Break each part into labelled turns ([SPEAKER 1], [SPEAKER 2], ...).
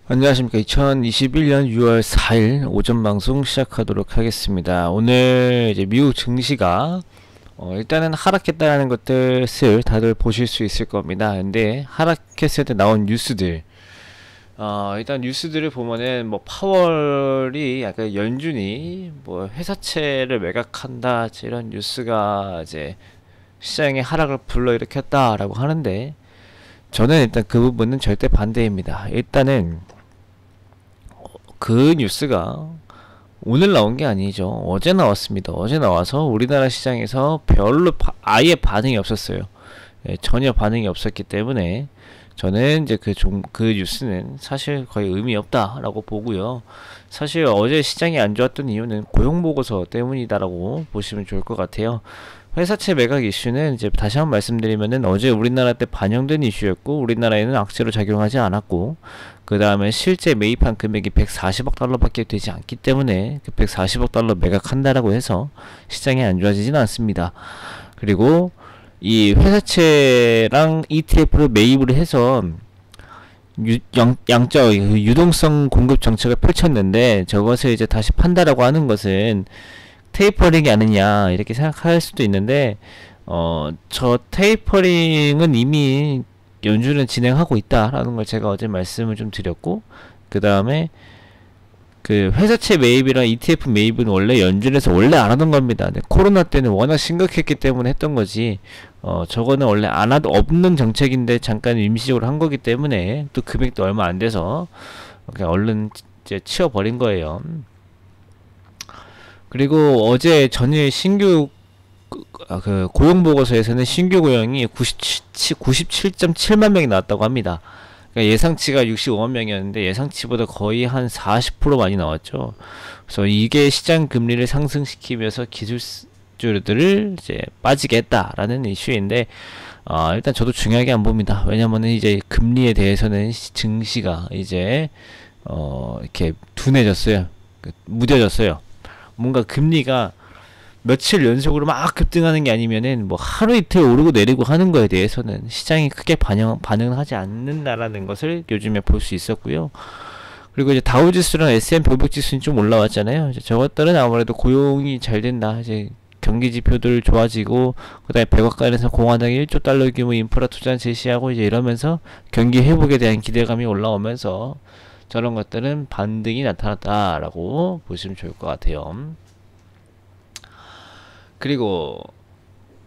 [SPEAKER 1] 안녕하십니까. 2021년 6월 4일 오전 방송 시작하도록 하겠습니다. 오늘 이제 미국 증시가 일단은 하락했다는 것들을 다들 보실 수 있을 겁니다. 근데 하락했을 때 나온 뉴스들, 일단 뉴스들을 보면은 뭐 파월이 약간 연준이 뭐 회사채를 매각한다 이런 뉴스가 이제 시장의 하락을 불러일으켰다라고 하는데, 저는 일단 그 부분은 절대 반대입니다. 일단은 그 뉴스가 오늘 나온 게 아니죠. 어제 나왔습니다. 어제 나와서 우리나라 시장에서 별로 아예 반응이 없었어요. 예, 전혀 반응이 없었기 때문에 저는 이제 그 뉴스는 사실 거의 의미 없다라고 보고요. 사실 어제 시장이 안 좋았던 이유는 고용 보고서 때문이다라고 보시면 좋을 것 같아요. 회사채 매각 이슈는 이제 다시 한번 말씀드리면은 어제 우리나라 때 반영된 이슈였고, 우리나라에는 악재로 작용하지 않았고, 그 다음에 실제 매입한 금액이 140억 달러밖에 되지 않기 때문에 그 140억 달러 매각한다라고 해서 시장이 안 좋아지진 않습니다. 그리고 이 회사채랑 ETF를 매입을 해서 양적 유동성 공급 정책을 펼쳤는데, 저것을 이제 다시 판다라고 하는 것은 테이퍼링이 아니냐 이렇게 생각할 수도 있는데, 저 테이퍼링은 이미 연준은 진행하고 있다라는 걸 제가 어제 말씀을 좀 드렸고, 그 다음에 그 회사채 매입이랑 ETF 매입은 원래 연준에서 원래 안 하던 겁니다. 근데 코로나 때는 워낙 심각했기 때문에 했던 거지, 저거는 원래 안 하도 없는 정책인데 잠깐 임시적으로 한 거기 때문에, 또 금액도 얼마 안 돼서 그냥 얼른 이제 치워버린 거예요. 그리고 어제 전일 신규 그 고용 보고서에서는 신규 고용이 97.7만 명이 나왔다고 합니다. 그러니까 예상치가 65만 명이었는데 예상치보다 거의 한 40% 많이 나왔죠. 그래서 이게 시장 금리를 상승시키면서 기술주들을 이제 빠지게 했다라는 이슈인데, 일단 저도 중요하게 안 봅니다. 왜냐면은 이제 금리에 대해서는 증시가 이제 이렇게 둔해졌어요. 무뎌졌어요. 뭔가 금리가 며칠 연속으로 막 급등하는 게 아니면은 뭐 하루 이틀 오르고 내리고 하는 거에 대해서는 시장이 크게 반응을 하지 않는다라는 것을 요즘에 볼 수 있었고요. 그리고 이제 다우지수랑 S&P 500 지수는 좀 올라왔잖아요. 이제 저것들은 아무래도 고용이 잘 된다, 이제 경기 지표들 좋아지고, 그다음에 백악관에서 공화당 1조 달러 규모 인프라 투자 제시하고 이제 이러면서 경기 회복에 대한 기대감이 올라오면서 저런 것들은 반등이 나타났다라고 보시면 좋을 것 같아요. 그리고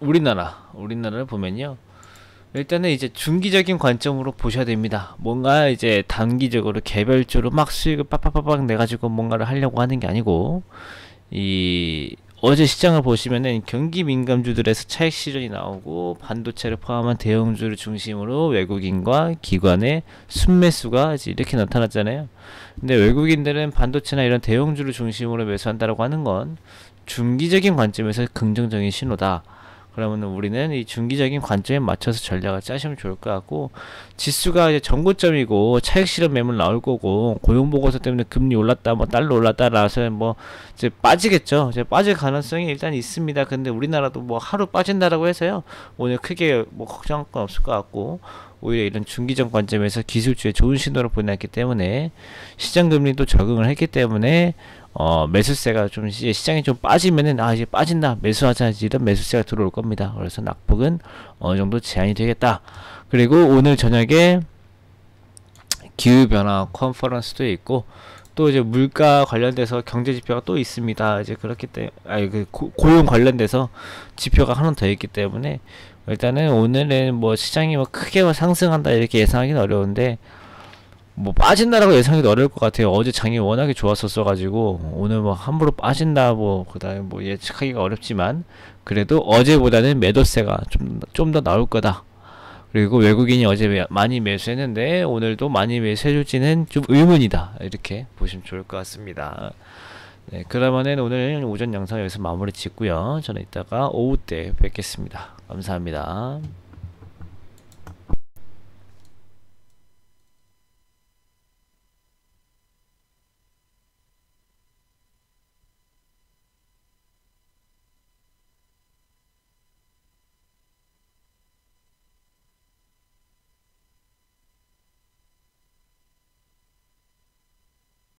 [SPEAKER 1] 우리나라를 보면요, 일단은 이제 중기적인 관점으로 보셔야 됩니다. 뭔가 이제 단기적으로 개별적으로 막 수익을 빡빡빡빡 내가지고 뭔가를 하려고 하는 게 아니고, 이 어제 시장을 보시면은 경기 민감주들에서 차익 실현이 나오고, 반도체를 포함한 대형주를 중심으로 외국인과 기관의 순매수가 이제 이렇게 나타났잖아요. 근데 외국인들은 반도체나 이런 대형주를 중심으로 매수한다라고 하는 건 중기적인 관점에서 긍정적인 신호다. 그러면 우리는 이 중기적인 관점에 맞춰서 전략을 짜시면 좋을 것 같고, 지수가 이제 전고점이고 차익 실현 매물 나올 거고, 고용 보고서 때문에 금리 올랐다, 뭐 달러 올랐다라서 뭐 이제 빠지겠죠. 이제 빠질 가능성이 일단 있습니다. 근데 우리나라도 뭐 하루 빠진다라고 해서요, 오늘 크게 뭐 걱정할 건 없을 것 같고, 오히려 이런 중기적 관점에서 기술주에 좋은 신호를 보냈기 때문에, 시장 금리도 적응을 했기 때문에 매수세가 좀 이제 시장이 좀 빠지면은 이제 빠진다, 매수하자, 이런 매수세가 들어올 겁니다. 그래서 낙폭은 어느 정도 제한이 되겠다. 그리고 오늘 저녁에 기후변화 컨퍼런스도 있고, 또 이제 물가 관련돼서 경제 지표가 또 있습니다. 이제 그렇기 때문에 고용 관련돼서 지표가 하나 더 있기 때문에, 일단은 오늘은 뭐 시장이 뭐 크게 뭐 상승한다 이렇게 예상하기는 어려운데, 뭐 빠진다라고 예상하기도 어려울 것 같아요. 어제 장이 워낙에 좋았었어 가지고 오늘 뭐 함부로 빠진다 뭐 그다음에 뭐 예측하기가 어렵지만, 그래도 어제보다는 매도세가 좀 더 나올 거다. 그리고 외국인이 어제 많이 매수했는데 오늘도 많이 매수해줄지는 좀 의문이다, 이렇게 보시면 좋을 것 같습니다. 네, 그러면은 오늘 오전 영상 여기서 마무리 짓고요. 저는 이따가 오후 때 뵙겠습니다. 감사합니다.